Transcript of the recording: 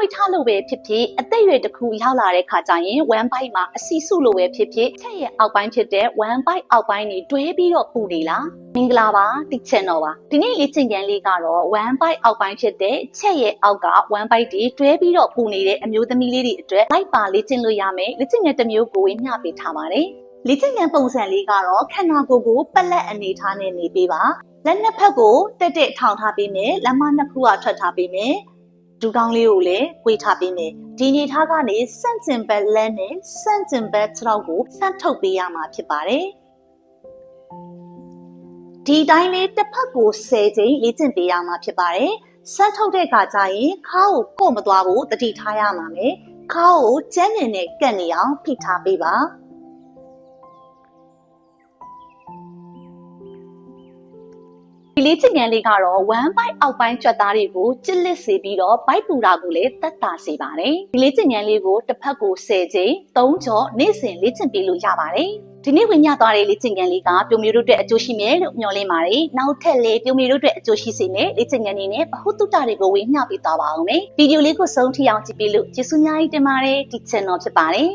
ွေးထားလို့ပဲဖြစ်ဖြစ်အသက်အရွယ်တစ်ခုရောက်လာတဲ့ခါကျရင်one bite မှာအစီစုလိုပဲဖြစ်ဖြစ်ချက်ရဲ့အောက်ပိုင်းဖြစ်တဲ့ one bite အောက်ပိုင်းတွေတွဲပြီးတော့ပူနေလားမင်္ဂလာပါတိချင်တော့ပါဒီနေ့လေ့ကျင့်ခန်းလေးကတော့ one bite အောက်ပိုင်းဖြစ်တဲ့ချက်ရဲ့အောက်က one bite တွေတွဲပြီးတော့ပူနေတဲ့အမျိုးသမီးလေးတွေအတွက်လိုက်ပါလေ့ကျင့်လို့ရမယ်လေ့ကျင့်ခန်းတစ်မျိုးကိုဝေမျှပေးထားပါတယ်လေ့ကျင့်ခန်းပုံစံလေးကတော့ခန္ဓာကိုယ်ကိုပလက်အနေထားနဲ့နေပေးပါလက်နှစ်ဖက်ကိုတက်တက်ထောင်ထားပေးမယ်လက်မနှစ်ခုကထွက်ထားပေးမယ်ဒူကောင်းလေးကိုလည်း꿰ထားပေးမယ်ဒီအနေထားကနေစန့်ကျင်ဘက်လက်နဲ့စန့်ကျင်ဘက်ခြေထောက်ကိုဆန့်ထုတ်ပေးရမှာဖြစ်ပါတယ်ဒီတိုင်းလေးတစ်ဖက်ကို10ချိန်လေ့ကျင့်ပေးရမှာဖြစ်ပါတယ်ဆန့်ထုတ်တဲ့အခါကျရင်ခါးကိုကို့မသွားဘူးတတိထားရမှာမယ်ခါးကိုကျန်းနေနဲ့ကပ်နေအောင်ဖိထားပေးပါဒီလေ့ကျင့်ခန်းလေးကတော့one bite အောက်ပိုင်းကြွက်သားတွေကိုကျစ်လစ်စေပြီးတော့ bite ပူတာကိုလည်းသက်သာစေပါတယ်ဒီလေ့ကျင့်ခန်းလေးကိုတစ်ဖက်ကို10ချိန်3ကြောနေ့စဉ်လေ့ကျင့်ပေးလို့ရပါတယ်ဒီနေ့ဝင်ညသွားတဲ့လေ့ကျင့်ခန်းလေးကပြုံးမျိုးတို့အတွက်အကျိုးရှိမယ်လို့မျှော်လင့်ပါတယ်နောက်ထပ်လည်းပြုံးမျိုးတို့အတွက်အကျိုးရှိစေမယ်လေ့ကျင့်ခန်းလေးနဲ့ဗဟုသုတတွေကိုဝေမျှပေးသွားပါအောင်မယ်ဗီဒီယိုလေးကိုဆုံးထိအောင်ကြည့်ပေးလို့ကျေးဇူးများကြီးတင်ပါတယ်ဒီ channel ဖြစ်ပါတယ်